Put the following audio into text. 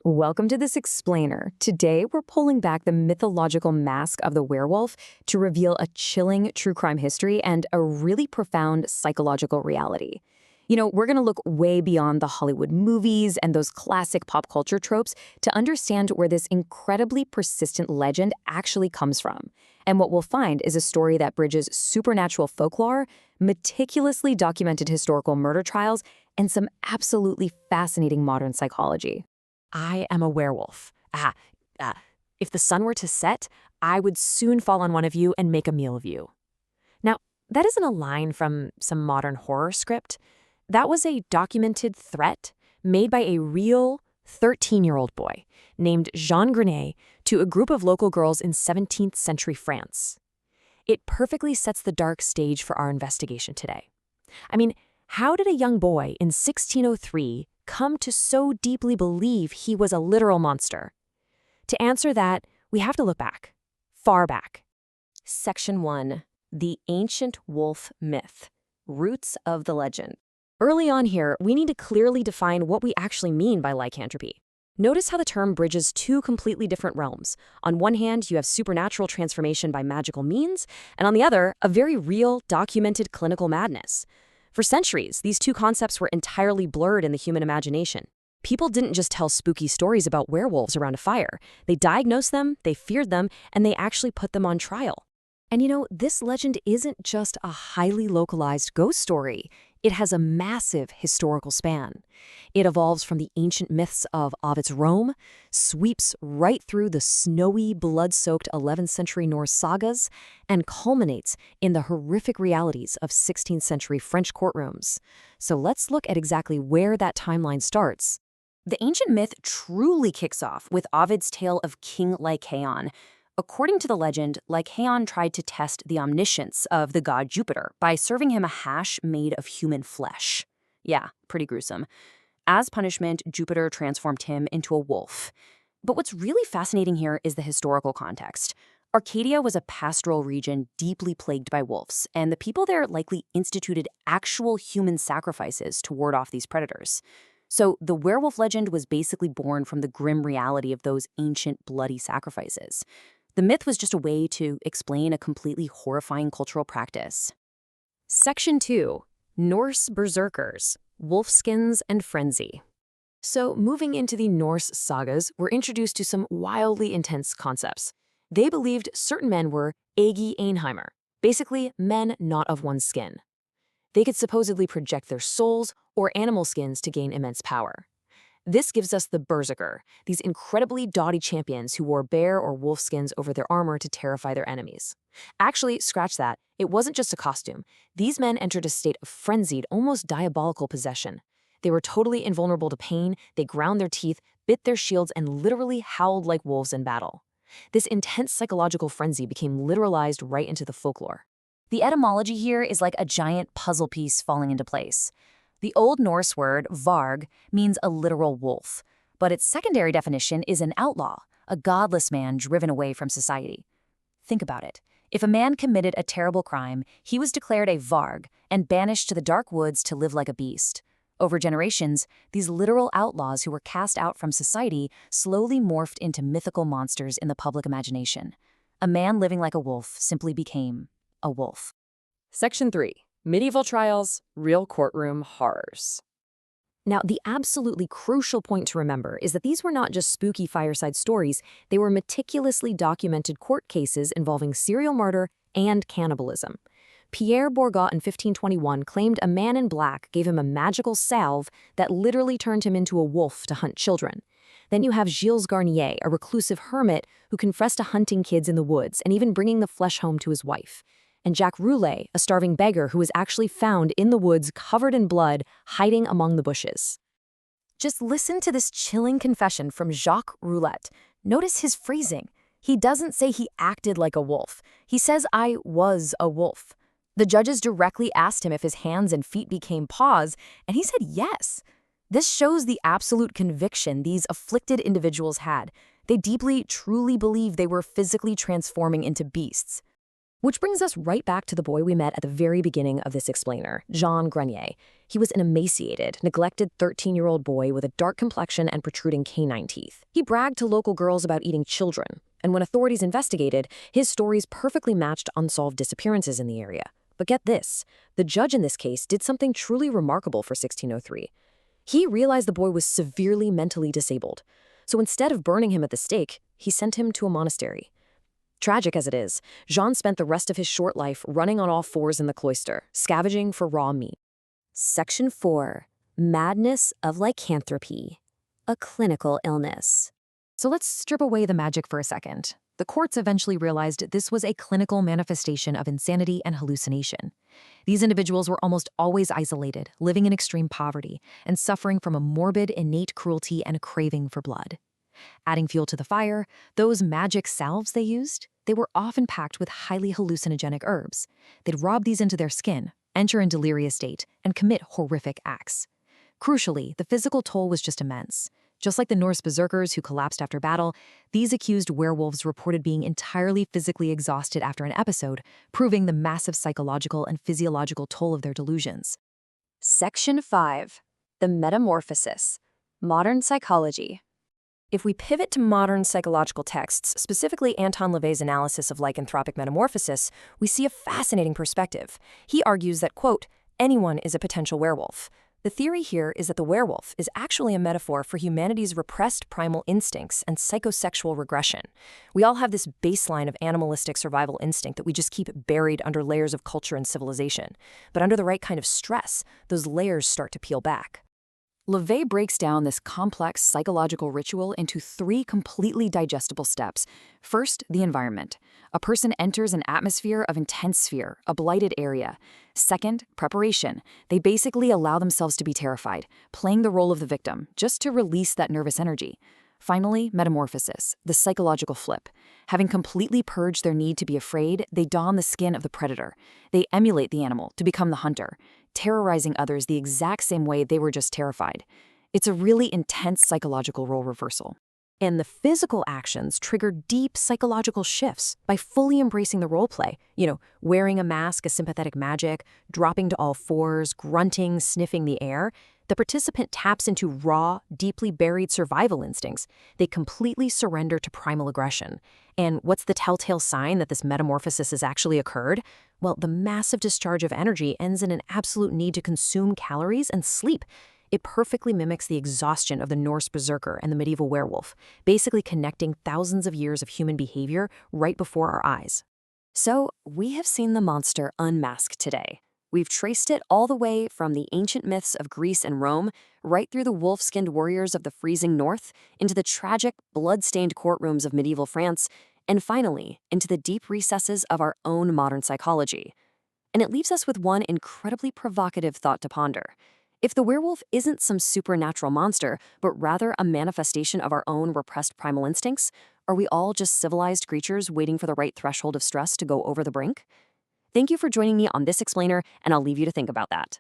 Welcome to this explainer. Today, we're pulling back the mythological mask of the werewolf to reveal a chilling true crime history and a really profound psychological reality. We're going to look way beyond the Hollywood movies and those classic pop culture tropes to understand where this incredibly persistent legend actually comes from. And what we'll find is a story that bridges supernatural folklore, meticulously documented historical murder trials, and some absolutely fascinating modern psychology. I am a werewolf. If the sun were to set, I would soon fall on one of you and make a meal of you. Now, that isn't a line from some modern horror script. That was a documented threat made by a real 13-year-old boy named Jean Grenet to a group of local girls in 17th century France. It perfectly sets the dark stage for our investigation today. I mean, how did a young boy in 1603 come to so deeply believe he was a literal monster? To answer that, we have to look back, far back. Section 1. The Ancient Wolf Myth. Roots of the Legend. Early on here, we need to clearly define what we actually mean by lycanthropy. Notice how the term bridges two completely different realms. On one hand, you have supernatural transformation by magical means, and on the other, a very real, documented clinical madness. For centuries, these two concepts were entirely blurred in the human imagination. People didn't just tell spooky stories about werewolves around a fire. They diagnosed them, they feared them, and they actually put them on trial. And this legend isn't just a highly localized ghost story. It has a massive historical span. It evolves from the ancient myths of Ovid's Rome, sweeps right through the snowy, blood-soaked 11th century Norse sagas, and culminates in the horrific realities of 16th century French courtrooms. So let's look at exactly where that timeline starts. The ancient myth truly kicks off with Ovid's tale of King Lycaon. According to the legend, Lycaon tried to test the omniscience of the god Jupiter by serving him a hash made of human flesh. Yeah, pretty gruesome. As punishment, Jupiter transformed him into a wolf. But what's really fascinating here is the historical context. Arcadia was a pastoral region deeply plagued by wolves, and the people there likely instituted actual human sacrifices to ward off these predators. So the werewolf legend was basically born from the grim reality of those ancient bloody sacrifices. The myth was just a way to explain a completely horrifying cultural practice. Section 2. Norse berserkers, wolfskins, and frenzy. So moving into the Norse sagas, we're introduced to some wildly intense concepts. They believed certain men were Egi Einheimer, basically men not of one skin. They could supposedly project their souls or animal skins to gain immense power. This gives us the berserker, these incredibly doughty champions who wore bear or wolf skins over their armor to terrify their enemies. Actually, scratch that, it wasn't just a costume. These men entered a state of frenzied, almost diabolical possession. They were totally invulnerable to pain, they ground their teeth, bit their shields, and literally howled like wolves in battle. This intense psychological frenzy became literalized right into the folklore. The etymology here is like a giant puzzle piece falling into place. The Old Norse word varg means a literal wolf, but its secondary definition is an outlaw, a godless man driven away from society. Think about it. If a man committed a terrible crime, he was declared a varg and banished to the dark woods to live like a beast. Over generations, these literal outlaws who were cast out from society slowly morphed into mythical monsters in the public imagination. A man living like a wolf simply became a wolf. Section 3. Medieval trials, real courtroom horrors. Now, the absolutely crucial point to remember is that these were not just spooky fireside stories, they were meticulously documented court cases involving serial murder and cannibalism. Pierre Bourgat in 1521 claimed a man in black gave him a magical salve that literally turned him into a wolf to hunt children. Then you have Gilles Garnier, a reclusive hermit who confessed to hunting kids in the woods and even bringing the flesh home to his wife. And Jacques Roulet, a starving beggar who was actually found in the woods covered in blood, hiding among the bushes. Just listen to this chilling confession from Jacques Roulet. Notice his phrasing. He doesn't say he acted like a wolf. He says, "I was a wolf." The judges directly asked him if his hands and feet became paws, and he said yes. This shows the absolute conviction these afflicted individuals had. They deeply, truly believed they were physically transforming into beasts. Which brings us right back to the boy we met at the very beginning of this explainer, Jean Grenier. He was an emaciated, neglected 13-year-old boy with a dark complexion and protruding canine teeth. He bragged to local girls about eating children, and when authorities investigated, his stories perfectly matched unsolved disappearances in the area. But get this, the judge in this case did something truly remarkable for 1603. He realized the boy was severely mentally disabled. So instead of burning him at the stake, he sent him to a monastery. Tragic as it is, Jean spent the rest of his short life running on all fours in the cloister, scavenging for raw meat. Section 4. Madness of lycanthropy. A clinical illness. So let's strip away the magic for a second. The courts eventually realized this was a clinical manifestation of insanity and hallucination. These individuals were almost always isolated, living in extreme poverty, and suffering from a morbid, innate cruelty and a craving for blood. Adding fuel to the fire, those magic salves they used, they were often packed with highly hallucinogenic herbs. They'd rob these into their skin, enter in delirious state, and commit horrific acts. Crucially, the physical toll was just immense. Just like the Norse berserkers who collapsed after battle, these accused werewolves reported being entirely physically exhausted after an episode, proving the massive psychological and physiological toll of their delusions. Section 5. The metamorphosis. Modern psychology. If we pivot to modern psychological texts, specifically Anton LaVey's analysis of lycanthropic metamorphosis, we see a fascinating perspective. He argues that, quote, anyone is a potential werewolf. The theory here is that the werewolf is actually a metaphor for humanity's repressed primal instincts and psychosexual regression. We all have this baseline of animalistic survival instinct that we just keep buried under layers of culture and civilization. But under the right kind of stress, those layers start to peel back. LaVey breaks down this complex psychological ritual into 3 completely digestible steps. First, the environment. A person enters an atmosphere of intense fear, a blighted area. Second, preparation. They basically allow themselves to be terrified, playing the role of the victim, just to release that nervous energy. Finally, metamorphosis, the psychological flip. Having completely purged their need to be afraid, they don the skin of the predator. They emulate the animal to become the hunter, terrorizing others the exact same way they were just terrified. It's a really intense psychological role reversal. And the physical actions trigger deep psychological shifts by fully embracing the role play. Wearing a mask as sympathetic magic, dropping to all fours, grunting, sniffing the air. The participant taps into raw, deeply buried survival instincts. They completely surrender to primal aggression. And what's the telltale sign that this metamorphosis has actually occurred? Well, the massive discharge of energy ends in an absolute need to consume calories and sleep. It perfectly mimics the exhaustion of the Norse berserker and the medieval werewolf, basically connecting thousands of years of human behavior right before our eyes. So, we have seen the monster unmasked today. We've traced it all the way from the ancient myths of Greece and Rome, right through the wolf-skinned warriors of the freezing north, into the tragic, blood-stained courtrooms of medieval France, and finally, into the deep recesses of our own modern psychology. And it leaves us with one incredibly provocative thought to ponder. If the werewolf isn't some supernatural monster, but rather a manifestation of our own repressed primal instincts, are we all just civilized creatures waiting for the right threshold of stress to go over the brink? Thank you for joining me on this explainer, and I'll leave you to think about that.